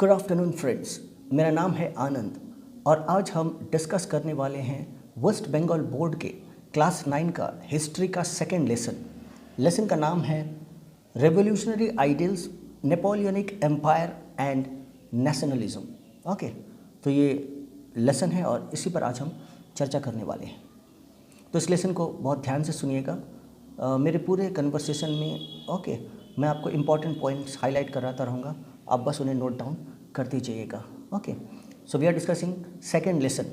Good afternoon friends, मेरा नाम है आनंद और आज हम डिस्कस करने वाले हैं वेस्ट बंगाल बोर्ड के क्लास 9 का हिस्ट्री का सेकंड लेसन का नाम है revolutionary ideals, Napoleonic empire and nationalism. Okay, तो ये लेसन है और इसी पर आज हम चर्चा करने वाले हैं। तो इस लेसन को बहुत ध्यान से सुनिएगा। मेरे पूरे कन्वर्सेशन में मैं आपको इम्पॉर्टेंट पॉइंट्स हाईलाइट कराता रहूँगा, आप बस उन्हें नोट डाउन करते जाइएगा। Okay, so we are discussing second lesson,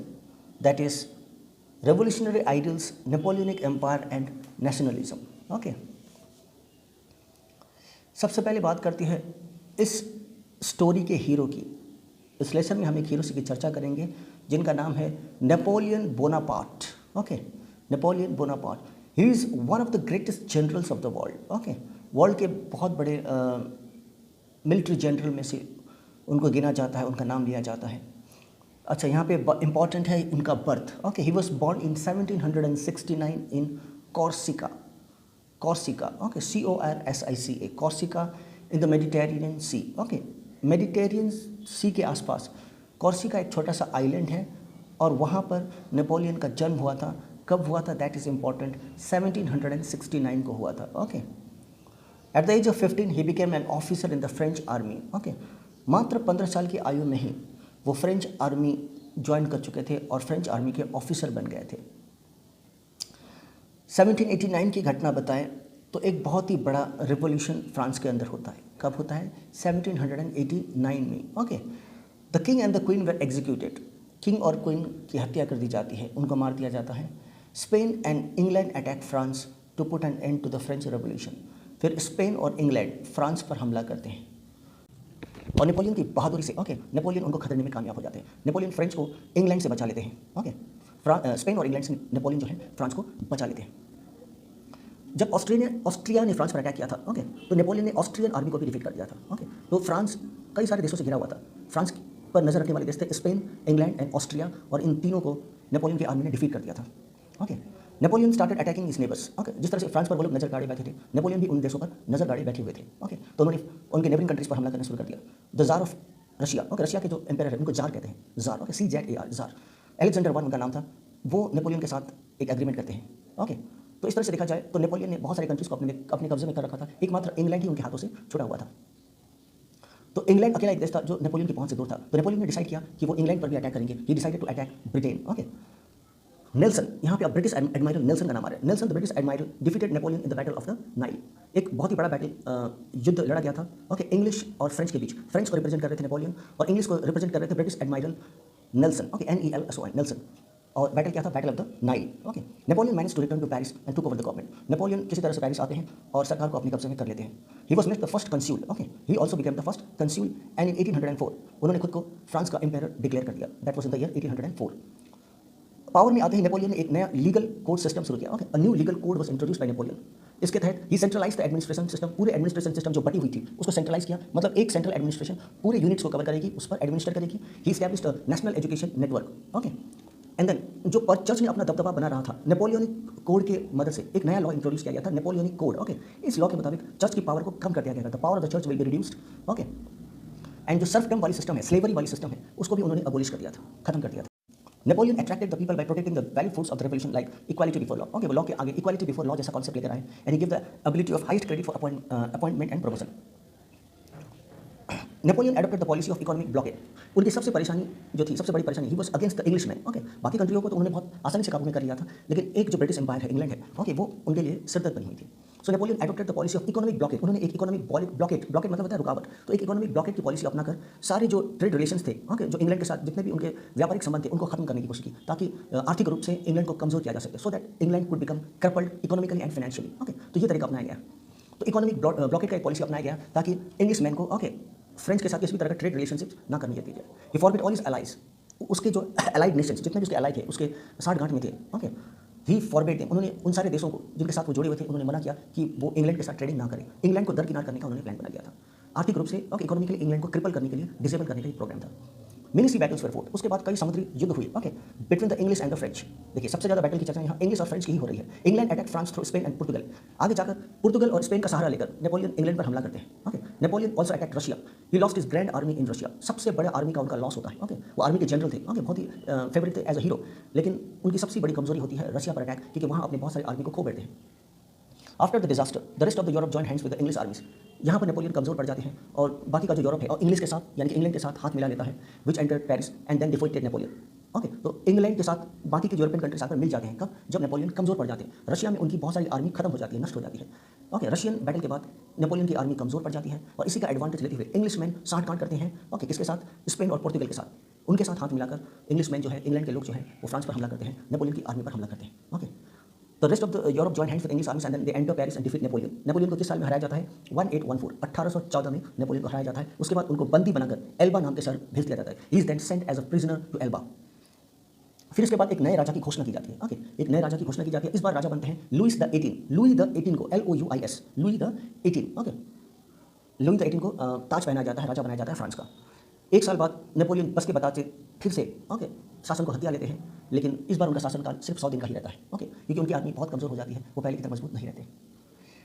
that is revolutionary ideals, Napoleonic empire and nationalism. Okay, सबसे पहले बात करती है इस स्टोरी के हीरो की। इस लेसन में हम एक हीरो की चर्चा करेंगे जिनका नाम है Napoleon Bonaparte. Okay, Napoleon Bonaparte, he is one of the greatest generals of the world. Okay, world के बहुत बड़े मिलिट्री जनरल में से उनको गिना जाता है, उनका नाम लिया जाता है। अच्छा, यहाँ पे इम्पॉर्टेंट है उनका birth. Okay, he was born in 1769 in Corsica. Okay, CORSICA, Corsica in the Mediterranean sea. Okay, Mediterranean sea के आसपास कॉर्सिका एक छोटा सा आइलैंड है और वहाँ पर नेपोलियन का जन्म हुआ था। कब हुआ था दैट इज़ इम्पॉर्टेंट, 1769 को हुआ था। Okay, at the age of 15 he became an officer in the French army. Okay, मात्र 15 साल की आयु में ही वो फ्रेंच आर्मी ज्वाइन कर चुके थे और फ्रेंच आर्मी के ऑफिसर बन गए थे। 1789 की घटना बताएं तो एक बहुत ही बड़ा रिवॉल्यूशन फ्रांस के अंदर होता है। कब होता है? 1789 में। Okay, the king and the queen were executed. King और क्वीन की हत्या कर दी जाती है, उनको मार दिया जाता है। Spain and England attack France to put an end to the French revolution. फिर स्पेन और इंग्लैंड फ्रांस पर हमला करते हैं और नेपोलियन की बहादुरी से नेपोलियन उनको खदेड़ने में कामयाब हो जाते हैं। नेपोलियन फ्रेंच को इंग्लैंड से बचा लेते हैं। स्पेन और इंग्लैंड से नेपोलियन जो है फ्रांस को बचा लेते हैं। जब ऑस्ट्रिया ने फ्रांस पर अटैक किया था, तो नेपोलियन ने ऑस्ट्रियन आर्मी को भी डिफीट कर दिया था। तो फ्रांस कई सारे देशों से घिरा हुआ था। फ्रांस पर नजर रखने वाले देश थे स्पेन, इंग्लैंड एंड ऑस्ट्रिया, और इन तीनों को नेपोलियन की आर्मी ने डिफीट कर दिया था। Napoleon started attacking his neighbours. जिस तरह से फ्रांस पर वो लोग नजर गाड़े बैठे थे, नेपोलियन भी उन देशों पर नजर गाड़े बैठे हुए थे। तो उन्होंने उनके नेबरिंग कंट्रीज पर हमला करना शुरू कर दिया। The tsar of Russia, Russia के जो एम्पायर है उनको जार कहते हैं, jar. CZAR, jar. Alexander one उनका नाम था। वो नेपोलियन के साथ एक एग्रीमेंट करते हैं। तो इस तरह से देखा जाए तो नेपोलियन ने बहुत सारे कंट्रीज को अपने कब्जे में कर रखा था। एकमात्र इंग्लैंड ही उनके हाथों से छुड़ा हुआ था। तो इंग्लैंड अकेला एक देश था जो नेपोलियन की पहुंच से दूर था। तो नेपोलियन ने डिसाइड किया कि वो इंग्लैंड पर भी अटैक करेंगे। He decided to attack Britain. Nelson, यहाँ पे आप ब्रिटिश एडमायरल नेल्सन का नाम आ रहा है। Nelson the British admiral defeated Napoleon in the battle of the Nile. एक बहुत ही बड़ा बैटल युद्ध लड़ा गया था इंग्लिश और फ्रेंच के बीच। फ्रेंच को रिप्रेजेंट कर रहे थे नेपोलियन और इंग्लिश को रिप्रेजेंट कर रहे थे British admiral Nelson. NELSON, Nelson. और बैटल क्या था? Battle of the Nile. Napoleon manage to return to Paris and took over the government. Napoleon किसी तरह से पेरिस आते हैं और सरकार को अपने कब्जे में कर लेते हैं। He was made the first consul. He also became the first consul and in 1804 उन्होंने खुद को फ्रांस का एम्पायर डिक्लेयर कर दिया। That was in the year 1804। Power में आते ही नेपोलियन ने एक नया लीगल कोड सिस्टम शुरू किया। A new legal code was introduced by Napoleon. इसके तहत he centralise the administration system. पूरे एडमिनिस्ट्रेशन सिस्टम जो बटी हुई थी उसको सेंट्रलाइज किया, मतलब एक सेंट्रल एडमिनिस्ट्रेशन पूरे यूनिट्स को कवर करेगी, उस पर एडमिनिस्टर करेगी। He established a national education network. And then जो चर्च ने अपना दबदबा बना रहा था, नेपोलियनिक कोड के मदद से एक नया लॉ इंट्रोड्यूस किया गया था, नेपोलियनिक कोड। इस लॉ के मुताबिक चर्च की पावर को कम कर दिया गया था। The power of the church will be reduced. And जो सर्फडम वाली सिस्टम है, स्लेवरी वाली सिस्टम है, उसको भी उन्होंने अबोलिश कर दिया था, खत्म कर दिया था। Napoleon attracted the people by protecting the valid fruits of the revolution like equality before law. वो लॉ के आगे इक्वालिटी बिफोर लॉ जैसा कॉन्सेप्ट लेकर आए and he give the ability of highest credit for appointment and promotion. Napoleon adopted the policy of economic blockade. उनकी सबसे परेशानी जो थी, सबसे बड़ी परेशानी, he was against the Englishman. बाकी कंट्रियों को तो उन्होंने बहुत आसानी से काबू में कर लिया था, लेकिन एक जो ब्रिटिश एम्पायर है, इंग्लैंड है, वो उनके लिए सिरदर्द बनी हुई थी। So Napoleon adopted the policy of economic blockade. उन्होंने एक इकोनॉमिक ब्लॉकेड मतलब होता है रुकावट, तो एक इकोनॉमिक ब्लॉकेड की पॉलिसी अपनाकर सारे जो ट्रेड रिलेशंस थे, जो इंग्लैंड के साथ जितने भी उनके व्यापारिक संबंध थे, उनको खत्म करने की कोशिश की, ताकि आर्थिक रूप से इंग्लैंड को कमजोर किया जा सके, so that England could become crippled economically and financially. तो ये तरीका अपनाया गया। तो इकोनॉमिक ब्लॉकेड का एक पॉलिसी अपनाया गया ताकि इंग्लिशमैन को फ्रेंच के साथ किसी भी तरह का ट्रेड रिलेशनशिप ना करनी दी जाए। ही फॉरबिड ऑल हिज अलाइज। उसके जो अलाइड नेशंस, जितने भी उसके अलाइड थे, उसके साठ गांठ में थे, ही फॉरबिड देम। उन्होंने उन सारे देशों को जिनके साथ वो जुड़े हुए थे, उन्होंने मना किया कि वो इंग्लैंड के साथ ट्रेडिंग ना करें। इंग्लैंड को दरकिनार करने का उन्होंने प्लान बना लिया था। आर्थिक रूप से इकोनॉमिकली इंग्लैंड को क्रिपल करने के लिए, डिसेबल करने का प्रोग्राम था। मेनी सी बैटल्स वर फोर्ट, उसके बाद कई समुद्री युद्ध हुए, okay, between the English and the French. देखिए सबसे ज़्यादा बैटल की चर्चा यहाँ इंग्लिश और फ्रेंच की ही हो रही है। England attack France through Spain and Portugal. आगे जाकर पुर्तगाल और स्पेन का सहारा लेकर नेपोलियन इंग्लैंड पर हमला करते हैं, okay. Napoleon also attack Russia, he lost his grand army in Russia. सबसे बड़ा आर्मी का उनका लॉस होता है, ओके। वो आर्मी के जनरल थे, ओके, बहुत ही फेवरेट थे एज अ हीरो, लेकिन उनकी सबसे बड़ी कमजोरी होती है रशिया पर अटैक, क्योंकि वहाँ अपने बहुत सारे आर्मी को खो बैठते हैं। After the disaster the rest of the Europe join hands with the English आर्मीज। यहाँ पर नेपोलियन कमजोर पड़ जाते हैं और बाकी का जो यूरोप है और इंग्लिश के साथ यानी कि इंग्लैंड के साथ हाथ मिला लेता है, which entered Paris and then defeated Napoleon, okay. तो इंग्लैंड के साथ बाकी के यूरोपियन कंट्रीज आकर मिल जाते हैं, कब? जब नेपोलियन कमजोर पड़ जाते हैं। रशिया में उनकी बहुत सारी आर्मी खत्म हो जाती है, नष्ट हो जाती है, ओके। रशियन बैटल के बाद नेपोलियन की आर्मी कमजोर पड़ जाती है और इसी का एडवांटेज लेते हुए इंग्लिशमैन सांठ-गांठ करते हैं, ओके, किसके साथ? स्पेन और पोर्तुगल के साथ। उनके साथ हाथ मिलाकर इंग्लिशमैन जो है, इंग्लैंड के लोग जो है वो फ्रांस पर हमला करते हैं, नेपोलियन की आर्मी पर हमला करते हैं, okay. The rest of the Europe join hands with English armies and then they enter Paris and defeat Napoleon. Napoleon को किस साल में हराया जाता है? 1814 में नेपोलियन को हराया जाता है। उसके बाद उनको बंदी बनाकर एल्बा नाम के शहर भेज दिया जाता है। He is then sent as a prisoner to Elba. फिर इसके बाद एक नए राजा की घोषणा की जाती है, ओके। एक नए राजा की घोषणा की जाती है। इस बार राजा बनते हैं लुइस द 18। लुई द 18 को LOUIS, Louis the 18, okay. Louis the 18 को ताज पहनाया जाता है, राजा बनाया जाता है फ्रांस का। एक साल बाद नेपोलियन बस के बताते फिर से, ओके, शासन को हथिया लेते हैं, लेकिन इस बार उनका शासनकाल सिर्फ 100 दिन का ही रहता है, ओके, क्योंकि उनकी आर्मी बहुत कमजोर हो जाती है, वो पहले की तरह मजबूत नहीं रहते।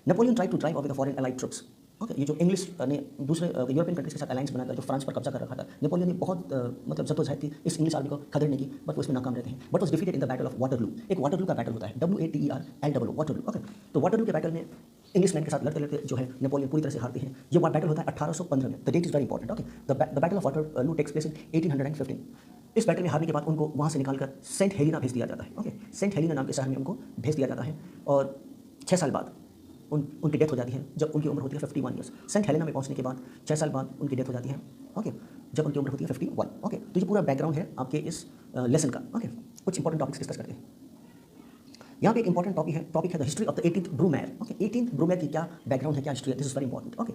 Napoleon try to drive away the foreign allied troops, okay. ये जो इंग्लिश ने दूसरे यूरोपियन कंट्रीज के साथ अलायंस बनाकर जो फ्रांस पर कब्जा कर रखा था, नेपोलियन ने बहुत मतलब जद्दोजहद की इस इंग्लिश आर्मी को खदेड़ने की, बट वो इसमें नाकाम रहते हैं। But was defeated in the battle of Waterloo. एक वाटरलू का बैटल होता है, WATERLOO, वाटरलू, ओके। तो वाटरलू के बैटल में इंग्लिशमैन के साथ लड़ते लड़ते जो है नेपोलियन पूरी तरह से हारते हैं। ये बैटल होता है 1815 में। The date is very important, okay. The battle of Waterloo takes place in 1815। इस बैटल में हारने के बाद उनको वहाँ से निकालकर सेंट हेलिना भेज दिया जाता है, ओके। सेंट हेलिना नाम के शहर में उनको भेज दिया जाता है और 6 साल बाद उनकी डेथ हो जाती है, जब उनकी उम्र होती है 51 ईयर्स। सेंट हेलेना में पहुंचने के बाद 6 साल बाद उनकी डेथ हो जाती है, ओके, जब उनकी उम्र होती है 51, ओके। तो ये पूरा बैकग्राउंड है आपके इस लेसन का, ओके। कुछ इंपॉर्टेंट टॉपिक्स डिस्कस करते हैं। यहाँ पे एक इंपॉर्टेंट टॉपिक है the history of the 18th Brumaire, okay. 18th Brumaire की क्या बैकग्राउंड है, क्या हिस्ट्री है, this is very important, okay.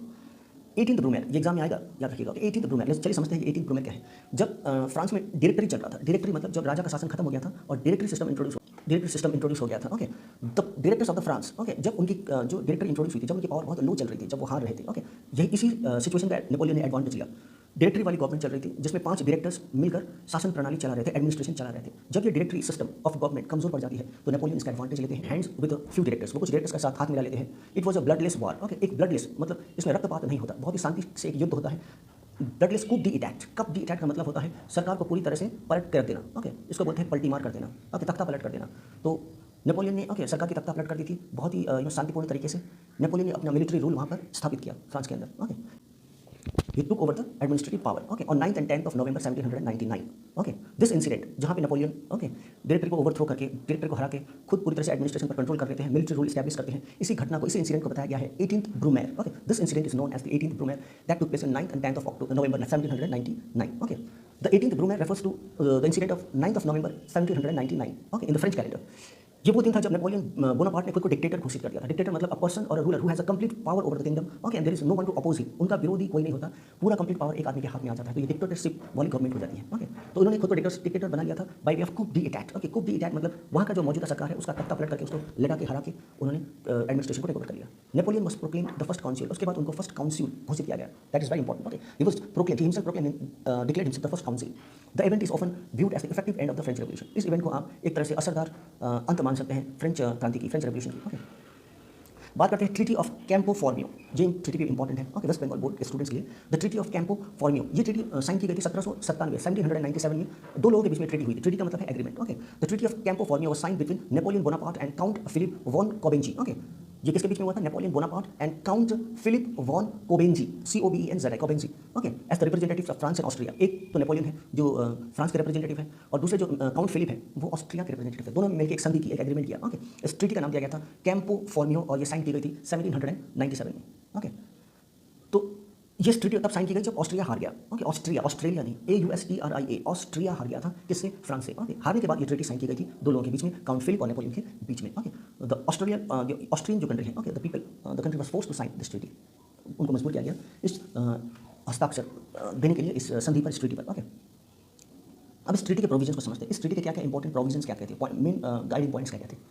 18th Brumaire ये एग्जाम में आएगा, याद रखिएगा, ओके। 18th ब्रूमेयर, चलिए समझते हैं कि 18th ब्रूमेयर क्या है। जब फ्रांस में डायरेक्टरी चल रहा था, डायरेक्टरी मतलब जब राजा का शासन खत्म हो गया था और डायरेक्टरी सिस्टम इंट्रोड्यूस हो गया था, okay. The directors of the France, okay, जब उनकी जो डायरेक्टरी इंट्रोड्यूस हुई थी, जब उनकी पावर बहुत लो चल रही थी, जब वो हार रहे थे, ओके, यही इसी सिचुएशन का नेपोलियन ने एडवांटेज लिया। डायरेक्टरी वाली गवर्नमेंट चल रही थी जिसमें 5 डायरेक्टर्स मिलकर शासन प्रणाली चला रहे थे, एडमिनिस्ट्रेशन चला रहे थे। जब ये डायरेक्टरी सिस्टम ऑफ गवर्नमेंट कमजोर पड़ जाती है तो नेपोलियन इसका एडवांटेज लेते हैं, हैंड्स विद फ्यू डायरेक्टर्स, वो कुछ डायरेक्टर्स के साथ हाथ मिला लेते हैं। It was a bloodless war, okay. एक ब्लडलेस मतलब इसमें रक्तपात नहीं होता, बहुत ही शांति से एक युद्ध होता है। Bloodless coup d'etat, coup d'etat का मतलब होता है सरकार को पूरी तरह से पलट कर देना, ओके। इसको बोलते हैं पलटी मार कर देना, ओके, तख्ता पलट कर देना। तो नेपोलियन ने, ओके, सरकार की तख्ता पलट कर दी थी बहुत ही शांतिपूर्ण तरीके से। नेपोलियन ने अपना मिलिट्री रूल वहाँ पर स्थापित किया फ्रांस के अंदर, okay. He took over the administrative power, okay, on 9th and 10th of November 1799, okay. This incident जहाँ पे नेपोलियन, ओके, डायरेक्टरी को ओवरथ्रो करके, डायरेक्टरी को हरा के खुद पूरी तरह से एडमिनिस्ट्रेशन पर कंट्रोल कर लेते हैं, मिलिट्री रूल एस्टैब्लिश करते हैं। इसी घटना को, इसी इंसिडेंट को बताया गया है 18th Brumaire, okay. This incident is known as the 18th Brumaire that took place in 9th and 10th of November 1799, okay. The 18th Brumaire refers to the incident of 9th of November 1799, okay, in the French calendar. ये वो दिन था जब Napoleon Bonaparte ने खुद को dictator घोषित कर दिया था। डिक्टेटर मतलब अ पर्सन और a ruler who has a complete power over the kingdom, okay, and there is no one to oppose him. उनका विरोधी कोई नहीं होता, पूरा कंप्लीट पावर एक आदमी के हाथ में आ जाता है, तो ये डिक्टेटरशिप वाली गवर्नमेंट हो जाती है, ओके। तो उन्होंने खुद को डिक्टेटर बना लिया था by way of coup d'etat, okay. coup d'etat मतलब वहाँ का जो मौजूदा सरकार है उसका तख्ता पलट करके उसको लड़ा के हरा के उन्होंने एडमिनिस्ट्रेशन को टेक ओवर कर लिया। Napoleon was proclaimed the first council, उसके बाद उनको फर्स्ट काउंसिल घोषित किया गया, that is very important, okay. He was proclaimed, he himself proclaimed, declared himself the first council. The event is often viewed as the effective end of the French Revolution. इस event को आप एक तरह से असरदार अंत मान सकते हैं फ्रेंच क्रांति की, फ्रेंच रेवोल्यूशन की, ओके। बात करते हैं ट्रीटी ऑफ कैंपो फॉर्मियो, जो ट्रीटी भी इंपॉर्टेंट है, ओके, वेस्ट बंगाल बोर्ड के स्टूडेंट्स के लिए। द ट्रीटी ऑफ कैंपो फॉर्मियो, ये ट्रीटी साइन की गई थी 1797 में। दो लोगों के बीच में ट्रीटी हुई थी। ट्रीटी का मतलब है agreement, okay. The treaty of Campo Formio was signed between Napoleon Bonaparte and Count Philipp von Cobenzl, okay. ये किसके बीच में हुआ था? Napoleon Bonaparte and Count Philipp von Cobenzl, COBENZ, Cobenzl, okay, as the representative of France and Austria. एक तो Napoleon है जो फ्रांस के रिप्रेजेंटेटिव है और दूसरे जो काउंट फिलिप है वो ऑस्ट्रिया के रिप्रेजेंटेटिव है। दोनों ने मिलकर एक संधि की, एक एग्रीमेंट किया, ओके। इस ट्रीटी का नाम दिया गया था कैंपो फॉर्मियो और ये साइन की गई थी 1797 में, ओके। तो ये ट्रीटी तब साइन की गई जब ऑस्ट्रिया हार गया, ओके। ऑस्ट्रेलिया नहीं, AUSTRIA, ऑस्ट्रिया हार गया था, किससे? फ्रांस से, ओके। हारने के बाद ये ट्रीटी साइन की गई थी दो लोगों के बीच में, काउंट फिलिप और नेपोलियन के बीच में, ओके। द ऑस्ट्रियन जो कंट्री है, okay, the country was forced to sign this treaty. उनको मजबूर किया गया इस हस्ताक्षर देने के लिए इस संधि पर, इस ट्रीटी पर, ओके। अब इस ट्रीटी के प्रोविजंस को समझते हैं। इस ट्रीटी के क्या क्या इंपॉर्टेंट प्रोविजंस क्या कहते हैं, मेन गाइडिंग पॉइंट्स क्या कहते हैं।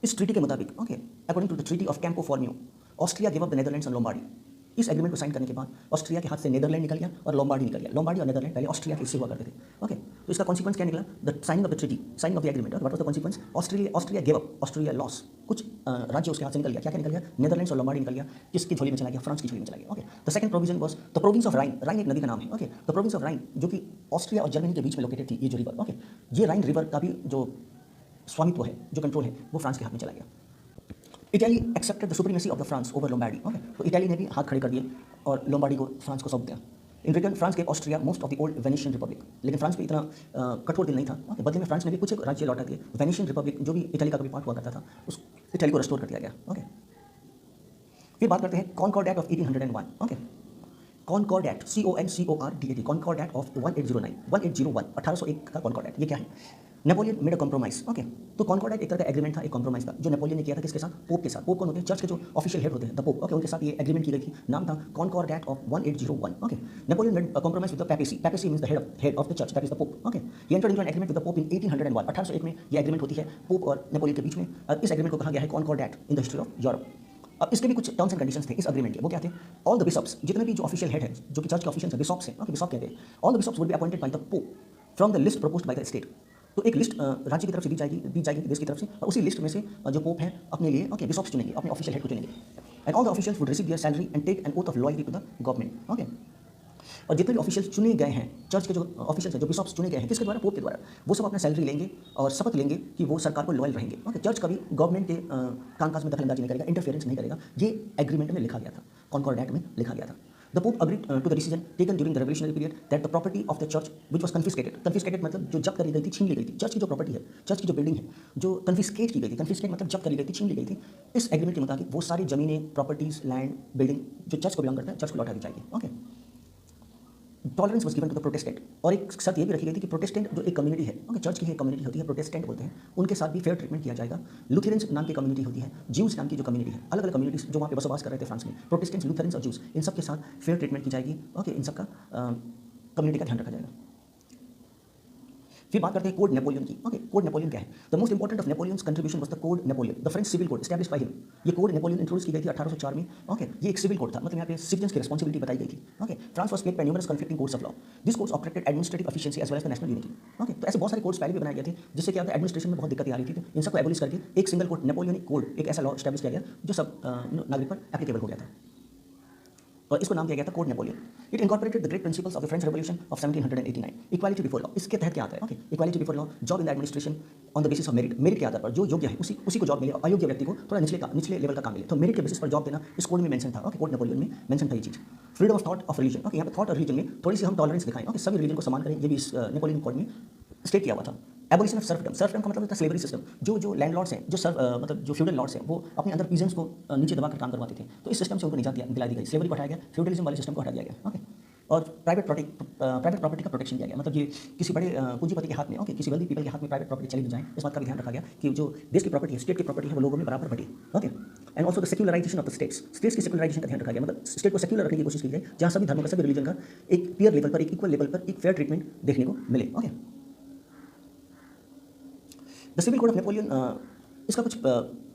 इस ट्रीटी के मुताबिक, okay, according to the treaty of Campo Formio, Austria give up the Netherlands and Lombardy. इस एग्रीमेंट को साइन करने के बाद ऑस्ट्रिया के हाथ से नीदरलैंड निकल गया और लोम्बार्डी निकल गया। लोम्बार्डी और नीदरलैंड पहले ऑस्ट्रिया के हिस्से हुआ करते थे। ओके, तो इसका कॉन्सिक्वेंस क्या निकला? The signing off the treaty, signing off the agreement, what was the consequence? Austria give up, Austria loss, कुछ राज्य उसके हाथ से निकल गया। क्या क्या निकल गया? नीदरलैंड्स और लोम्बार्डी निकल गया। किसकी झोली में चला गया? फ्रांस की झोली में चला गया। Okay, the second provision was the province of Rhine. Rhine एक नदी का नाम है। Okay, the province of Rhine जो कि ऑस्ट्रिया और जर्मनी के बीच में लोकेटेड थी, ये जो रिवर, ओके, ये राइन रिवर का भी जो स्वामित्व है, जो कंट्रोल है, वो फ्रांस के हाथ में चला गया। Italy accepted the supremacy of the France over Lombardy. Okay, तो इटली ने भी हाथ खड़े कर दिए और लोम्बार्डी को फ्रांस को सौंप दिया। इन रिटर्न फ्रांस के Austria most of the old Venetian Republic, लेकिन फ्रांस पे इतना कठोर दिल नहीं था। ओके, बदले में फ्रांस ने भी कुछ राज्य लौटा दिए। वेनेशियन रिपब्लिक जो भी इटली का कभी पार्ट हुआ करता था, उस इटली को रिस्टोर कर दिया गया। ओके, फिर बात करते हैं Concordat act of 1801। Okay, Concordat act, CONCORDAT, Concordat act of 1801 1801 का कॉनकॉर्ड एक्ट। ये क्या है? Napoleon made a compromise. Okay, तो कॉनकॉर्ड एक्ट एक तरह का एग्रीमेंट था, एक कॉम्प्रोमाइज था, जो नेपोलियन ने किया था किसके साथ? पोप के साथ। पोप कौन होते हैं? चर्च के जो ऑफिशियल हेड होते हैं, द पोप। ओके, उनके साथ ये एग्रीमेंट की गई थी। नाम था concord act of 1801। Okay, Napoleon made a compromise with the papacy. Papacy means the head of the church, that is the pope. Okay, he entered into an agreement with the pope in 1801 1801 में ये agreement होती है pope और Napoleon के बीच में। इस agreement को कहा गया है Concordat act in the history of Europe. अब इसके भी कुछ टर्म्स एंड कंडीशंस थे इस एग्रीमेंट के। वो क्या थे? ऑल द बिशप्स, जितने भी जो ऑफिशियल हेड है, जो कि चर्च के ऑफिशियल्स हैं, बिशप्स हैं। ओके, बिशप कहते हैं। All the bishops would be appointed by the pope from the list proposed by the state. तो एक लिस्ट राज्य की तरफ से दी जाएगी देश की तरफ से, और उसी लिस्ट में से जो पोप हैं अपने लिए, ओके, बिशप्स चुनेंगे, अपने ऑफिशियल हेड को चुनेंगे। And all the officials would receive their salary and take an oath of loyalty to the government. Okay, और जितने भी ऑफिशियल्स चुने गए हैं, चर्च के जो ऑफिशियल्स हैं, जो बिशप्स चुने गए हैं, किसके द्वारा? पोप के द्वारा। वो सब अपना सैलरी लेंगे और शपथ लेंगे कि वो सरकार को लॉयल रहेंगे। ओके, चर्च कभी गवर्नमेंट के कामकाज में दखलंदाजी नहीं करेगा, इंटरफेरेंस नहीं करेगा। ये एग्रीमेंट में लिखा गया था, कॉनकॉर्ड एक्ट में लिखा गया था। The pope agreed to the decision taken during the revolutionary period that the property of the church which was confiscated. Confiscated मतलब जो जब्त करी गई थी, छीन ली गई थी। चर्च की जो प्रॉपर्टी है, चर्च की जो बिल्डिंग है, जो कन्फिस्केट की गई थी, कन्फिस्केट मतलब जब्त करी गई थी, छीन ली गई थी। इस एग्रीमेंट के मुताबिक वो सारी जमीनें, प्रॉपर्टीज, लैंड, बिल्डिंग जो चर्च को बिलोंग करता है, चर्च को लौटा दी जाएगी। Okay, tolerance was given to the Protestant. और एक शर्त ये भी रखी गई थी कि प्रोटेस्टेंट जो एक कम्युनिटी है, ओके, चर्च की एक कम्युनिटी होती है, प्रोटेस्टेंट बोलते हैं, उनके साथ भी फेयर ट्रीटमेंट किया जाएगा। लुथेरेंस नाम की कम्युनिटी होती है, ज्यूज नाम की जो कम्युनिटी है, अलग अलग कम्युनिटीज जो वहाँ पे बसवास कर रहे थे फ्रांस में, प्रोटेस्टेंट्स, लुथेरेंस और ज्यूज, इन सब के साथ फेयर ट्रीटमेंट की जाएगी। ओके, इन सब का कम्युनिटी का ध्यान रखा जाएगा। फिर बात करते हैं कोड नेपोलियन की। ओके, कोड नेपोलियन क्या है? The most important of Napoleon's contribution was the code Napoleon, the French civil code established by him. ये कोड नेपोलियन इंट्रोड्यूस की गई थी 1804 में। ओके, ये एक सिविल कोड था, मतलब यहाँ पे सिटीजन्स की रिस्पॉन्सिबिलिटी बताई गई थी। Okay, France was plagued by numerous conflicting codes of law. This codes operated administrative efficiency as well as the national unity. Okay, तो ऐसे बहुत सारे कोड्स पहले भी बनाए गए थे, जिससे क्या होता है, एडमिनिस्ट्रेशन में बहुत दिक्कतें आ रही थी। तो इन सबको एबोलिश करके एक सिंगल कोड, नेपोलियनिक कोड, एक ऐसा लॉ एस्टैब्लिश किया गया जो सब नागरिक पर एप्लीकेबल हो गया था, और इसको नाम दिया गया था code Napoleon. It incorporated the great principles of the French revolution of 1789। Equality before law, इसके तहत क्या आता है? Okay, equality before law, job in the administration on the basis of merit, merit के आधार पर जो योग्य है उसी को जॉब मिले, और अयोग्य व्यक्ति को थोड़ा निचले लेवल का काम मिले, तो मेरिट के बेसिस पर जॉब देना इस कोड में मेंशन था। ओके, कोड नेपोलियन में मेंशन था ये चीज। Freedom of thought of religion. Okay, यहाँ पे थॉट और रिलीजन में थोड़ी सी हम टॉलरेंस दिखाएं। ओके, सभी रिलीजन को समान करें, ये भी इस नेपोलियन कोड में स्टेट किया हुआ था। एबोलिशन ऑफ सर्फडम, सर्फडम का मतलब होता है स्लेवरी सिस्टम। जो लैंडलॉर्ड्स हैं, मतलब जो फ्यूडल लॉर्ड्स हैं, वो अपने अंदर पीजेंट्स को नीचे दबाकर काम करवाते थे, तो इस सिस्टम से उनको निजात दिला दी गई, स्लेवरी को हटाया गया, फ्यूडलिज्म वाले सिस्टम को हटा दिया गया। ओके, और प्राइवेट प्रॉपर्टी का प्रोटेक्शन दिया गया, मतलब ये किसी बड़े पूंजीपति के हाथ में, ओके, किसी वेल्दी पीपल के हाथ में प्राइवेट प्रॉपर्टी चली जाए, इस बात का भी ध्यान रखा गया कि जो देश की प्रॉपर्टी है, स्टेट की प्रॉपर्टी है, वो लोगों में बराबर बटी। Okay, and also the secularisation of the states की सेक्युलराइजेशन का ध्यान रखा गया, मतलब स्टेट को सेक्युलर रखने की कोशिश की जाए, जहाँ सभी धर्मों का, सभी रिलीजन का एक पीयर लेवल पर, एक इक्वल लेवल पर एक फेयर ट्रीटमेंट देखने को मिले। Okay, the civil code of Napoleon, इसका कुछ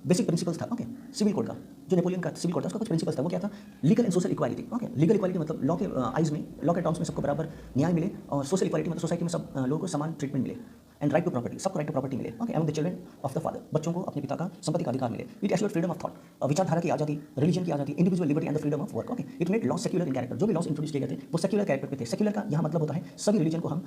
बेसिक प्रिंसिपल्स था। ओके, सिविल कोड का जो नेपोलियन का सिविल कोड था, उसका कुछ प्रिंसिपल्स था। वो क्या था? Legal and social equality. Okay, legal equality मतलब लॉ के आइज में, लॉ के टर्म्स में सबको बराबर न्याय मिले, और सोशल इक्वालिटी मतलब सोसाइटी में सब लोगों को समान ट्रीटमेंट मिले। एंड राइट टू प्रॉपर्टी, सबको राइट टू प्रॉपर्टी मिले। Okay, and the children of the father, बच्चों को अपने पिता का संपत्ति का अधिकार मिले। It assured freedom of thought, विचारधारा की आजादी, रिलीजन की आजादी, individual liberty and the freedom of work. Okay, it made law secular in character, जो भी लॉस इंट्रोड्यूस किए गए थे वो सेक्युलर कैरेक्टर पे थे। सेक्युलर का यहाँ मतलब होता है सभी रिलीजन को हम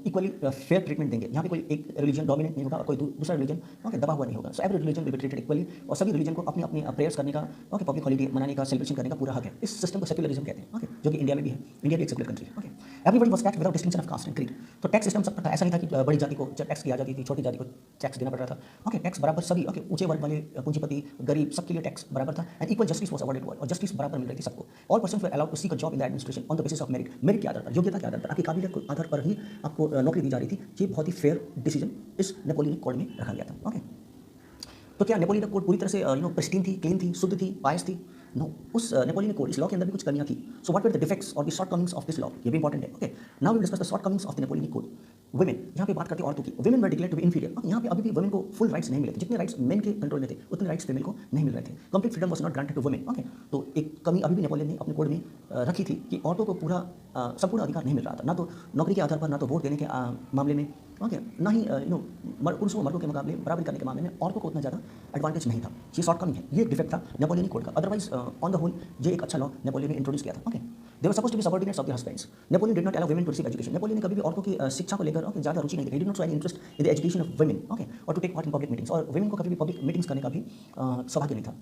इक्वली फेयर ट्रीटमेंट देंगे, यहाँ पे कोई एक रिलीजन डोमिनेट नहीं होगा, कोई दूसरा रिलीजन ओके दबा हुआ नहीं होगा। So every religion will be treated equally, और सभी रिलीजन को अपने अपने प्रेयर्स करने का, ओके, पब्लिक हॉलिडे मनाने का, सेलिब्रेशन करने का पूरा हक है। इस सिस्टम को सेक्युलरिज्म कहते हैं। ओके, जो कि इंडिया में भी है, इंडिया भी एक सेक्युलर कंट्री है। Okay, everybody was taxed without distinction of caste and creed. तो टैक्स सिस्टम सब पर था, ऐसा नहीं था कि बड़ी जाति को टैक्स की आ जाती थी, छोटी जाति को टैक्स देना पड़ रहा था। ओके, टैक्स बराबर सभी, ओके, ऊंचे वर्ग वाले, पूंजीपति, गरीब, सबके लिए टैक्स बराबर था। And equal justice was awarded, और जस्टिस बराबर मिल रही थी सबको। All persons were allowed to seek a job in the administration on the basis of merit, merit के आधार पर, योग्यता के आधार पर, आपकी काबिलियत के आधार पर ही आपको नौकरी दी जा रही थी। ये बहुत ही फेयर डिसीजन इस नेपोलियन कोड में रखा गया था। ओके, तो क्या नेपोलियन कोड पूरी तरह से प्रिस्टीन थी, क्लीन थी, शुद्ध थी, पायस थी? नो, उस नेपोलियन कोड, इस लॉ के अंदर भी कुछ कमियां थी। So what were the defects और the shortcomings of this law, ये भी इंपॉर्टेंट है। Okay, now we discuss the shortcomings of the Napoleon code. Women, यहाँ पे बात करते हैं औरतों की, women were declared to be inferior. यहाँ पे अभी भी वुमेन को फुल राइट्स नहीं मिले थे, जितने राइट्स मेन के कंट्रोल में थे उतने राइट्स फीमेल को नहीं मिल रहे थे। Complete freedom was not granted to women. Okay, तो एक कमी अभी भी नेपोलियन ने अपने कोड में रखी थी कि औरतों को पूरा संपूर्ण अधिकार नहीं मिल रहा था, ना तो नौकरी के आधार पर, ना तो वोट देने के मामले में, ओके, ना ही पुरुषों को मर्दों के मुकाबले बराबरी करने के मामले में औरतों को उतना ज़्यादा एडवांटेज नहीं था। ये शॉर्ट कमी है, ये एक डिफेक्ट था नेपोलियन कोड का। अदरवाइज ऑन द होल ये एक अच्छा लॉ नेपोलियन ने इंट्रोड्यूस किया था। Okay, they were supposed to be subordinates of their husbands. Napoleon did not allow women to receive education. Napoleon ने कभी भी औरतों की शिक्षा को लेकर ज़्यादा रुचि नहीं दिखाई, did not show any interest in the education of women. Okay, और to take part in public meetings, और वुमेन को कभी भी पब्लिक मीटिंग्स करने का भी सौभाग्य नहीं था।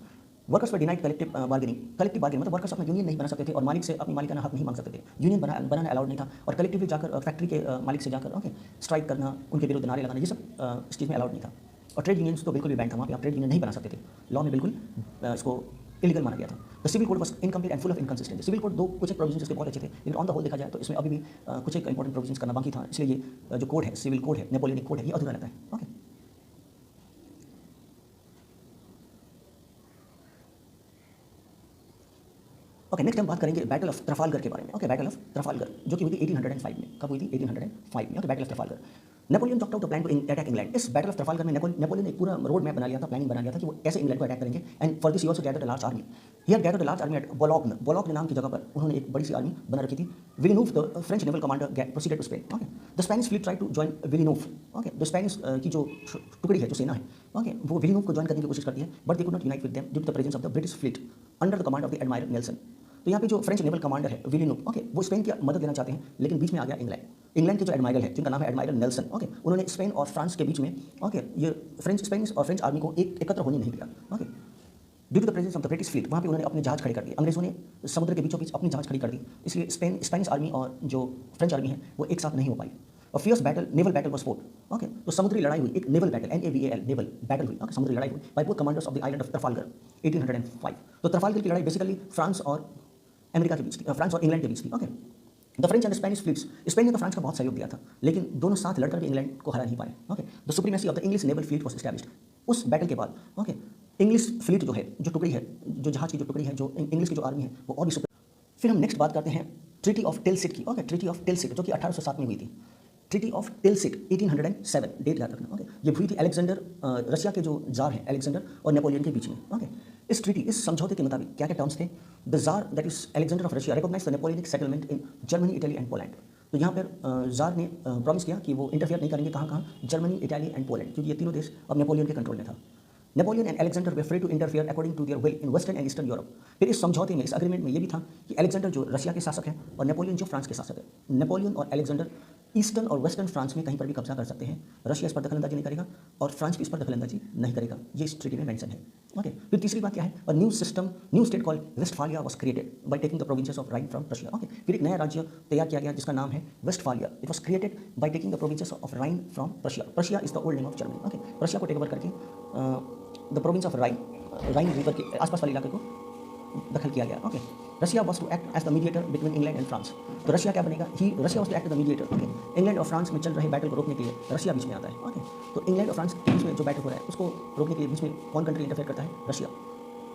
वर्कर्स पर denied collective bargaining. Collective bargaining मतलब वर्कर्स अपना यूनियन नहीं बना सकते थे और मालिक से अपनी मालिकाना हक नहीं मांग सकते थे। यूनियन बनाना अलाउड नहीं था और कलेक्टिवली जाकर फैक्ट्री के मालिक से जाकर स्ट्राइक करना, उनके विरुद्ध नारे लगाना, ये सब इस चीज़ में अलाउड नहीं था। और ट्रेड यूनियंस तो बिल्कुल भी बैन था, वहाँ पे आप ट्रेड यूनियन नहीं बना सकते थे, लॉ में बिल्कुल इसको इलीगल माना गया था। The civil code was incomplete and full of inconsistency. Civil code कुछ एक प्रोविजंस इसके बहुत अच्छे थे, लेकिन ऑन द होल देखा जाए तो इसमें अभी भी कुछ एक इंपॉर्टेंट प्रोविजंस करना बाकी था, इसलिए ये जो कोड है, सिविल कोड है, नेपोलियनिक कोड है, ये अधूरा रहता है। ओके, ओके, नेक्स्ट हम बात करेंगे बैटल ऑफ ट्रफालगर के बारे में। ओके, बैटल ऑफ ट्रफालगर जो कि हुई थी 1805 में। कब हुई थी? 1805 में। Okay, battle of Trafalgar. Napoleon chalked out the plan to attack England. इस बैटल ऑफ ट्रफालगर में नेपोलियन ने एक पूरा रोड मैप बना लिया था, प्लानिंग बना लिया था कि वो कैसे इंग्लैंड को अटैक करेंगे। And for this he also gathered a large army. He had gathered a large army at Boulogne नाम की जगह पर उन्होंने एक बड़ी सी आर्मी बना रखी थी। Villeneuve the French naval commander proceeded to Spain. Okay, the Spanish fleet tried to join Villeneuve. Okay, the Spanish की जो टुकड़ी है, जो सेना है, ओके, वो विलिनोव को जॉइन करने की कोशिश करती है, but they could not unite with them due to the presence of the British fleet under the command of the admiral Nelson. तो यहाँ पे जो फ्रेंच नेवल कमांडर है विलिनोव, ओके, वो स्पेन की मदद लेना चाहते हैं, लेकिन बीच में आ गया इंग्लैंड। इंग्लैंड के जो एडमायरल है, जिनका नाम है एडमायरल नेल्सन, ओके, उन्होंने स्पेन और फ्रांस के बीच में, ओके, ये स्पेनिश और फ्रेंच आर्मी को एकत्र होने नहीं दिया। Okay, due to the presence of the British fleet, वहाँ पे उन्होंने अपने जहाज खड़े कर दिए। अंग्रेजों ने समुद्र के बीचों बीच अपनी जहाज खड़ी कर दी, इसलिए स्पेनिश आर्मी और जो फ्रेंच आर्मी है वो एक साथ नहीं हो पाई। और fierce battle, naval battle was fought. Okay, तो समुद्री लड़ाई हुई, एक naval battle, NAVAL, naval battle हुई। ओके, समुद्री लड़ाई हुई by both commanders of the island of Trafalgar 1805। तो ट्रफालगर की लड़ाई बेसिकली फ्रांस और अमेरिका के बीच थी, फ्रांस और इंग्लैंड के बीच थी। Okay, the French and Spanish fleets, Spain ने तो फ्रांस का बहुत सहयोग दिया था, लेकिन दोनों साथ लड़कर भी इंग्लैंड को हरा नहीं पाए। Okay, the supremacy of the English naval fleet was established. उस बैटल के बाद, ओके, इंग्लिश फ्लीट जो है, जो टुकड़ी है, जो जहाज की जो टुकड़ी है, जो इंग्लिश की जो आर्मी है, वो और भी फिर हम नेक्स्ट बात करते हैं ट्रीटी ऑफ टिलसिट की। ओके, ट्रीटी ऑफ टिलसिट जो कि 1807 में हुई थी। ट्रीटी ऑफ टिलसिट 1807, डेट याद रखना। ओके, ये हुई थी अलेक्जेंडर, रशिया के जो जार हैं अलेक्जेंडर और नेपोलियन के बीच में। ओके, इस ट्रीटी, इस समझौते के मुताबिक क्या क्या टर्म्स थे? The czar that is Alexander of Russia recognize the Napoleonic settlement in Germany, Italy and Poland. तो यहाँ पर जार ने प्रॉमिस किया कि वो इंटरफेयर नहीं करेंगे, कहाँ, जर्मनी, इटली एंड पोलैंड, क्योंकि ये तीनों देश अब नेपोलियन के कंट्रोल में था। Napoleon and Alexander were free to interfere according to their will in western and eastern Europe. फिर इस समझौते में, इस अग्रीमेंट में ये भी था कि अलेक्जेंडर जो रशिया के शासक हैं और नेपोलियन जो फ्रांस के शासक है, नेपोलियन और अलेक्जेंडर ईस्टर्न और वेस्टर्न फ्रांस में कहीं पर भी कब्जा कर सकते हैं। रशिया इस पर दखलंदाजी नहीं करेगा और फ्रांस भी इस पर दखलंदाजी नहीं करेगा, ये इस ट्रीटी में मेंशन है। ओके, फिर तीसरी बात क्या है? A new state called Westphalia was created by taking the provinces of Rhine from Russia. Okay, फिर एक नया राज्य तैयार किया गया जिसका नाम है Westphalia. It was created by taking the provinces of Rhine from Russia. Russia is the old name of Germany. Okay, Russia को टेक ओवर करके the province of Rhine river के आसपास वाले इलाके को दखल किया गया। Okay, Russia was to act as the mediator between England and France. तो रशिया क्या बनेगा? Russia was to act the mediator. Okay, England और फ्रांस में चल रहे बैटल को रोकने के लिए रशिया बीच में आता है। ओके, तो इंग्लैंड और फ्रांस के बीच में जो बैटल हो रहा है उसको रोकने के लिए बीच में कौन कंट्री इंटरफेयर करता है? Russia.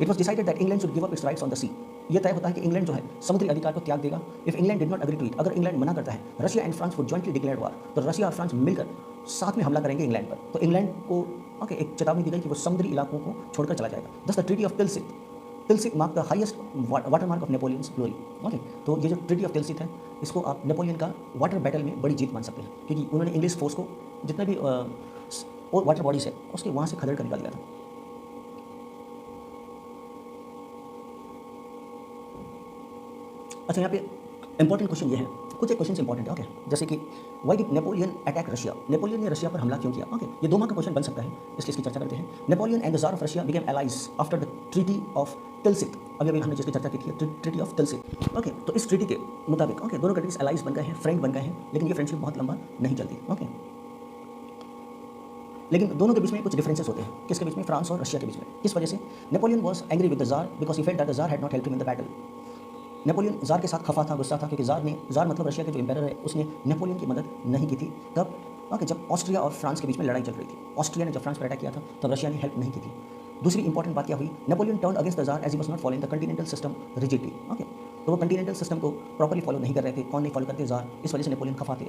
It was decided that England should give up its rights on the sea. ये तय होता है कि इंग्लैंड जो है समुद्री अधिकार को त्याग देगा। If England did not agree to it, अगर इंग्लैंड मना करता है, Russia and France would jointly declare war. तो रशिया और फ्रांस मिलकर साथ में हमला करेंगे इंग्लैंड पर। तो इंग्लैंड को ओके एक चेतावनी दी गई कि वो समुद्री इलाकों को छोड़कर चला जाएगा। Thus the treaty of Tilsit mark the highest water mark of Napoleon's glory. Okay, तो ये जो ट्रीटी ऑफ तिलसित है, इसको आप नेपोलियन का वाटर बैटल में बड़ी जीत मान सकते हैं, क्योंकि उन्होंने इंग्लिश फोर्स को जितने भी और वाटर बॉडीज है उसके वहाँ से खदेड़ कर निकाल दिया था। अच्छा, यहाँ पे इंपॉर्टेंट क्वेश्चन ये है, कुछ एक क्वेश्चन इंपॉर्टेंट है। ओके, जैसे कि why did Napoleon attack Russia? Napoleon ने रशिया पर हमला क्यों किया? ओके, ये 2 मार्क का क्वेश्चन बन सकता है, इसलिए इसकी चर्चा करते हैं। Napoleon and the tsar of Russia became allies after the treaty of Tilsit. अभी हमने जिसकी चर्चा की थी, ट्रीटी ऑफ तिलसित। ओके, तो इस ट्रीटी के मुताबिक ओके दोनों कंट्रीज एलाइज बन गए हैं, फ्रेंड बन गए हैं, लेकिन ये फ्रेंडशिप बहुत लंबा नहीं चलती। ओके, लेकिन दोनों के बीच में कुछ डिफरेंसेस होते हैं। किसके बीच में? फ्रांस और रशिया के बीच में। इस वजह से Napoleon was angry with the jar because he felt that the jar had not helped him in the battle. Napoleon jar के साथ खफा था, गुस्सा था, क्योंकि जार मतलब रशिया के जो एम्पायर है, उसने नेपोलियन की मदद नहीं की थी। तब ओके जब ऑस्ट्रिया और फ्रांस के बीच में लड़ाई चल रही थी, ऑस्ट्रिया ने जब फ्रांस पर अटैक किया था तब रशिया ने हेल्प नहीं की थी। दूसरी इंपॉर्टेंट बात क्या हुई? Napoleon turn against the czar as he was not following the continental system rigidly. Okay, तो वो कंटिनेंटल सिस्टम को प्रॉपरली फॉलो नहीं कर रहे थे। कौन नहीं फॉलो करते? ज़ार। इस वजह से नेपोलियन खफा थे।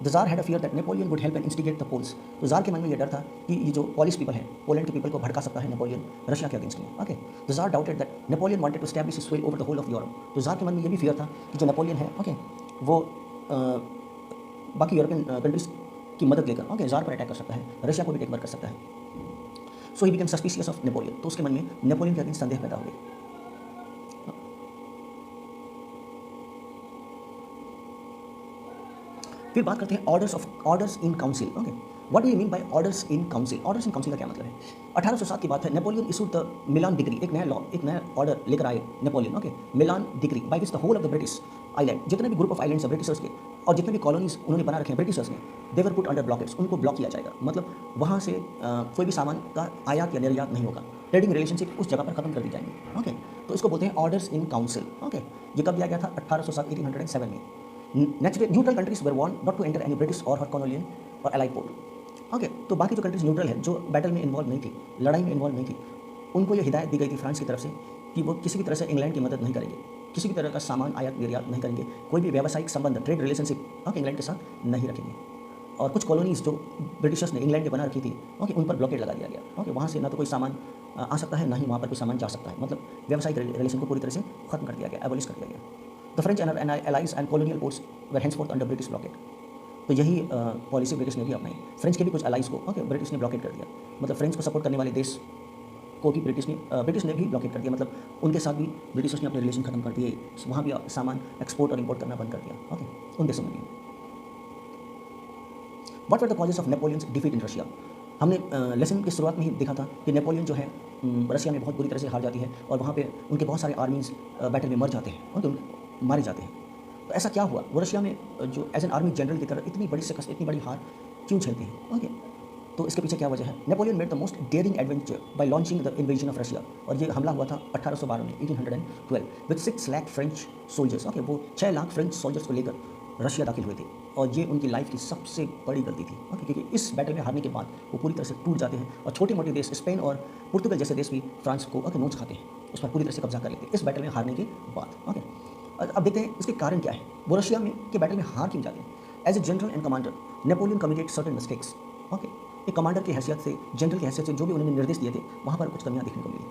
The czar had a fear that Napoleon would help and instigate the Poles. तो ज़ार के मन में ये डर था कि ये जो पोलिश पीपल है, पोलैंड के पीपल को भड़का सकता है नेपोलियन रशिया के अगेंस्ट में। Okay, the czar doubted that Napoleon wanted to establish his sway over the whole of Europe. तो ज़ार के मन में ये भी फियर था कि जो नेपोलियन है, ओके, वो बाकी यूरोपियन कंट्रीज की मदद लेकर, ओके, ज़ार पर अटैक कर सकता है, रशिया को भी टेक ओवर कर सकता है। So he become suspicious of Napoleon. तो उसके मन में नेपोलियन के अगेंस्ट संदेह पैदा हो गया। फिर बात करते हैं orders in council. Okay, what do you mean by orders in council? Orders in council का क्या मतलब है? 1807 की बात है। Napoleon issued the Milan decree, एक नया लॉ, एक नया ऑर्डर लेकर आए Napoleon. Okay, Milan decree by which the whole of the British island, जितने भी ग्रुप ऑफ आइलैंड्स है ब्रिटिशर्स के और जितने भी कॉलोनीज उन्होंने बना रखे हैं ब्रिटिशर्स ने, दे वर पुट अंडर ब्लॉकेट्स, उनको ब्लॉक किया जाएगा। मतलब वहाँ से कोई भी सामान का आयात या निर्यात नहीं होगा। ट्रेडिंग रिलेशनशिप उस जगह पर खत्म कर दी जाएंगी। ओके, तो इसको बोलते हैं ऑर्डर्स इन काउंसिल। ओके, ये कब दिया गया था? 1807 में। Natural neutral countries were warned not to enter any British or her कॉलोनियन और एलाइड पोर्ट। ओके, तो बाकी जो कंट्रीज न्यूट्रल है, जो बैटल में इन्वॉल्व नहीं थी, लड़ाई में इन्वॉल्व नहीं थी, उनको ये हिदायत दी गई थी फ्रांस की तरफ से कि वो किसी भी तरह से इंग्लैंड की मदद नहीं करेंगे, किसी भी तरह का सामान आयात निर्यात नहीं करेंगे, कोई भी व्यावसायिक संबंध, ट्रेड रिलेशनशिप, ओके, इंग्लैंड के साथ नहीं रखेंगे। और कुछ कॉलोनीज जो ब्रिटिशर्स ने इंग्लैंड में बना रखी थी, ओके, उन पर ब्लॉकेट लगा दिया गया। ओके, वहाँ से ना तो कोई सामान आ सकता है, ना ही वहाँ पर कोई सामान जा सकता है। मतलब व्यावसायिक रिलेशन को पूरी तरह से खत्म कर दिया गया, एबॉलिश कर दिया गया। The French and allies and colonial ports were henceforth under British blockade. तो यही पॉलिसी ब्रिटिश ने भी अपनाई। फ्रेंच के भी कुछ अलाइज को, ओके, ब्रिटिश ने ब्लॉकेट कर दिया। मतलब फ्रेंच को सपोर्ट करने वाले देश को भी ब्रिटिश ने भी ब्लॉकेट कर दिया। मतलब उनके साथ भी ब्रिटिशर्स ने अपने रिलेशन खत्म कर दिए, वहाँ भी सामान एक्सपोर्ट और इंपोर्ट करना बंद कर दिया। ओके, उन देशों में भी। What were the causes of Napoleon's defeat in Russia? हमने लेसन की शुरुआत में ही देखा था कि नेपोलियन जो है रशिया में बहुत बुरी तरह से हार जाती है और वहाँ पे उनके बहुत सारे आर्मीज बैटल में मर जाते हैं, उनके मारे जाते हैं। तो ऐसा क्या हुआ? वो रशिया में जो एज एन आर्मी जनरल की तरह इतनी बड़ी शिकस्त, इतनी बड़ी हार क्यों झेलते हैं? ओके, तो इसके पीछे क्या वजह है? Napoleon made the most daring adventure by launching the invasion of Russia. और ये हमला हुआ था 1812 में, 1812 with 6 lakh French soldiers. Okay, वो 6 लाख फ्रेंच सोल्जर्स को लेकर रशिया दाखिल हुए थे और ये उनकी लाइफ की सबसे बड़ी गलती थी। ओके, क्योंकि इस बैटल में हारने के बाद वो पूरी तरह से टूट जाते हैं और छोटे मोटे देश स्पेन और पुर्तगाल जैसे देश भी फ्रांस को, ओके, नोच खाते हैं, उस पर पूरी तरह से कब्जा कर लेते हैं इस बैटल में हारने के बाद। ओके, अब देखते हैं इसके कारण क्या है, वो रशिया में के बैटल में हार क्यों जाते हैं। As a general and commander Napoleon committed certain mistakes. Okay, एक कमांडर की हैसियत से, जनरल की हैसियत से जो भी उन्होंने निर्देश दिए थे, वहाँ पर कुछ कमियाँ देखने को मिली।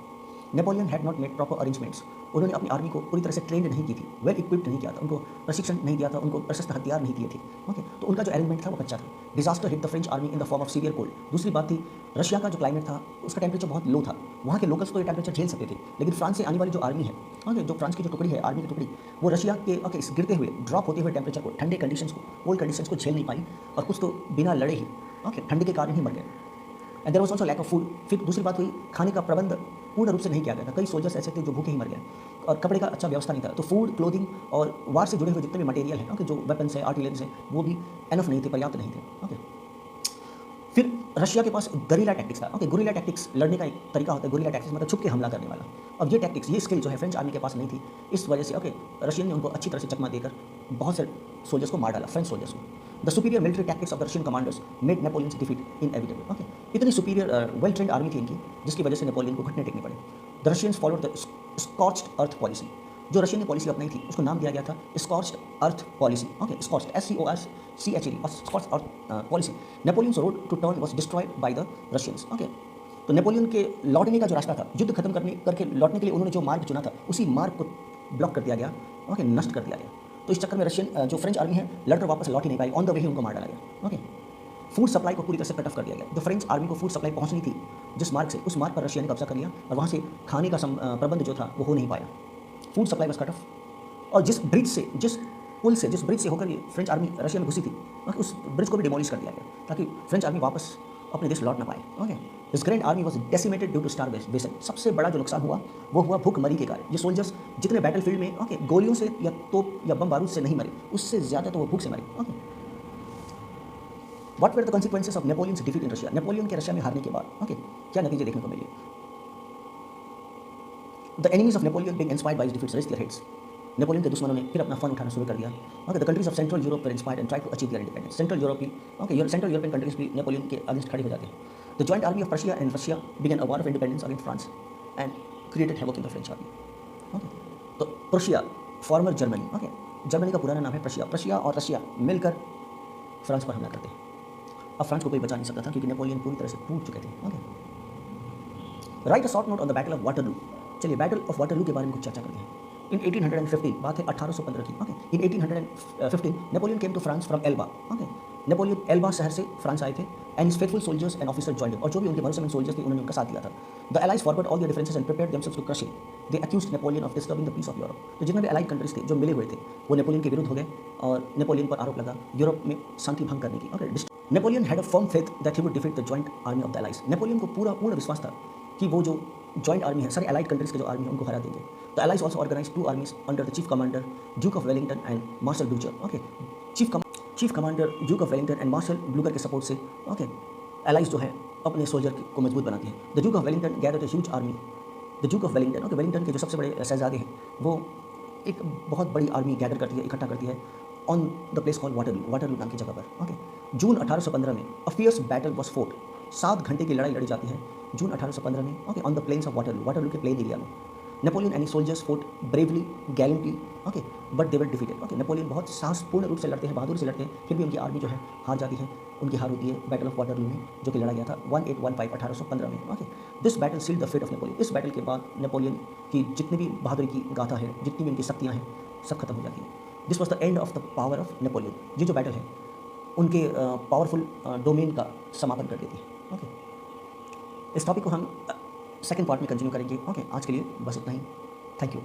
Napoleon had not made proper arrangements. उन्होंने अपनी आर्मी को पूरी तरह से ट्रेंड नहीं की थी, वेल इक्विप्ड नहीं किया था, उनको प्रशिक्षण नहीं दिया था, उनको प्रशस्त हथियार नहीं दिए थे। ओके, तो उनका जो अरेंजमेंट था वो कच्चा था। Disaster hit the French army in the form of severe cold. दूसरी बात थी, रशिया का जो क्लाइमेट था उसका टेम्परेचर बहुत लो था। वहाँ के लोकल्स तो ये टेम्परेचर झेल सकते थे, लेकिन फ्रांस से आने वाली जो आर्मी है, ओके, जो फ्रांस की जो टुकड़ी है, आर्मी की टुकड़ी, वो रशिया के, ओके, इस गिरते हुए, ड्रॉप होते हुए टेम्परेचर को, ठंडे कंडीशंस को, कोल्ड कंडीशंस को झेल नहीं पाई और कुछ तो बिना लड़े ही, ओके, ठंड के कारण ही मर गए। And there was also lack of food. फिर दूसरी बात हुई, खाने का प्रबंध पूर्ण रूप से नहीं किया गया था। कई सोल्जर्स ऐसे थे जो भूखे ही मर गए और कपड़े का अच्छा व्यवस्था नहीं था। तो फूड, क्लोथिंग और वार से जुड़े हुए जितने भी मटेरियल हैं, ओके, जो वेपन्स है, आर्टिलरीज है, वो भी एनफ नहीं थे, पर्याप्त नहीं थे। ओके, फिर रशिया के पास गुरिल्ला टैक्टिक्स था। ओके, गुरिल्ला टैक्टिक्स लड़ने का एक तरीका होता है। गुरिल्ला टैक्टिक्स मतलब छुप के हमला करने वाला। अब ये टैक्टिक्स, ये स्किल जो है फ्रेंच आर्मी के पास नहीं थी। इस वजह से, ओके, रशियन ने उनको अच्छी तरह से चकमा देकर बहुत से सोल्जर्स को मार डाला, फ्रेंच सोल्जर्स को। The superior military tactics of the Russian commanders made Napoleon's defeat inevitable. Okay, इतनी सुपीरियर वेल ट्रेंड आर्मी थी इनकी, जिसकी वजह से नेपोलियन को घटने टेकने पड़े। The Russians followed the scorched earth policy. जो रशियन ने पॉलिसी अपनाई थी उसको नाम दिया गया था scorched earth policy. Okay, scorched, SCORCHED, और scorched earth policy. Napoleon's road to turn was destroyed by the Russians. Okay, तो नेपोलियन के लौटने का जो रास्ता था, युद्ध खत्म करके लौटने के लिए उन्होंने जो मार्ग चुना था, उसी मार्ग को ब्लॉक कर दिया गया, ओके, नष्ट कर दिया गया। तो इस चक्कर में रशियन जो फ्रेंच आर्मी है लड़कर वापस लौट ही नहीं पाई, ऑन द वे ही उनको मार डाला गया। ओके, फूड सप्लाई को पूरी तरह से कट ऑफ कर दिया गया। जो फ्रेंच आर्मी को फूड सप्लाई पहुंचनी थी जिस मार्ग से, उस मार्ग पर रशिया ने कब्जा कर लिया और वहाँ से खाने का प्रबंध जो था वो हो नहीं पाया। फूड सप्लाई बस कट ऑफ। और जिस ब्रिज से होकर ये फ्रेंच आर्मी रशिया में घुसी थी, उस ब्रिज को भी डिमोलिश कर दिया गया ताकि फ्रेंच आर्मी वापस अपने देश लौट ना पाए। Okay, this grand army was decimated due to starvation. सबसे बड़ा जो नुकसान हुआ वो हुआ भूखमरी के कारण। ये सोल्जर्स जितने बैटलफील्ड में, ओके, गोलियों से या तोप या बम बारूद से नहीं मरे, उससे ज़्यादा तो वो भूख से मरे। Okay, what were the consequences of Napoleon's defeat in Russia? Napoleon के रशिया में हारने के बाद, ओके, क्या नतीजे देखने को मिले? The enemies of Napoleon being inspired by his defeats raised their heads. Napoleon के दुश्मनों ने फिर अपना फन उठाना शुरू कर दिया। Okay, the countries of central Europe were inspired and try to achieve their independence. Central European countries भी नेपोलियन के अगेंस्ट खड़ी हो जाते हैं। The joint army of Prussia and Russia began a war of independence against France and created havoc in the French army. Okay, तो Prussia, former Germany, okay, Germany का पुराना नाम है प्रशिया। प्रशिया और रशिया मिलकर फ्रांस पर हमला करते हैं। अब फ्रांस को कोई बचा नहीं सकता था क्योंकि नेपोलियन पूरी तरह से टूट चुके थे, okay. Right a short note on the battle of Waterloo. चलिए बैटल ऑफ वाटरलू के बारे में कुछ चर्चा करते हैं। इन 1815, बात है 1815 की, okay. In 1815 Napoleon came to France from Elba, okay. Napoleon Elba शहर से फ्रांस आए थे and his faithful soldiers and officer joined, और जो भी उनके भरोसेमंद सोल्जर्स थे उन्होंने उनका साथ दिया था। The allies forgot all their differences and prepared themselves to crush him. They accused Napoleon of disturbing the peace of Europe. तो जितने भी एलाइड कंट्रीज थे जो मिले हुए थे वो नेपोलियन के विरुद्ध हो गए और नेपोलियन पर आरोप लगा यूरोप में शांति भंग करने की, okay. Napoleon had a firm faith that he would defeat the joint army of the allies. Napoleon को पूर्ण विश्वास था कि वो जो जॉइंट आर्मी है, सारे एलाइड कंट्रीज के जो आर्मी है उनको हरा देंगे। The allies also organize 2 armies under the chief commander Duke of Wellington and Marshal Blucher, okay. Chief commander Duke of Wellington and Marshal Blucher के सपोर्ट से, ओके, एलाइज जो है अपने सोल्जर को मजबूत बनाती है। The Duke of Wellington gathered a huge army. The Duke of Wellington, okay, Wellington के जो सबसे बड़े शहजादे हैं वो एक बहुत बड़ी आर्मी गैदर करती है, इकट्ठा करती है on the place call Waterloo, Waterloo नाम की जगह पर, ओके। जून 1815 में a fierce battle was fort. 7 घंटे की लड़ाई लड़ी जाती है जून 1815 में, okay, on the plains of Waterloo, Waterloo के प्लेन एरिया में। Napoleon and soldiers fought bravely, gallantly, okay, but they were defeated, okay. Napoleon बहुत साहसपूर्ण रूप से लड़ते हैं, बहादुर से लड़ते हैं, फिर भी उनकी आर्मी जो है हार जाती है, उनकी हार होती है बैटल ऑफ वाटरलू में, जो कि लड़ा गया था 1815 1815 में, okay. This battle sealed the fate of Napoleon. इस बैटल के बाद नेपोलियन की जितनी भी बहादुरी की गाथा है, जितनी भी उनकी शक्तियाँ हैं, सब खत्म हो जाती हैं। This was the end of the power of Napoleon. ये जो बैटल है उनके पावरफुल डोमेन का समापन कर देती है, ओके। इस टॉपिक को हम सेकंड पार्ट में कंटिन्यू करेंगे, ओके। आज के लिए बस इतना ही। Thank you.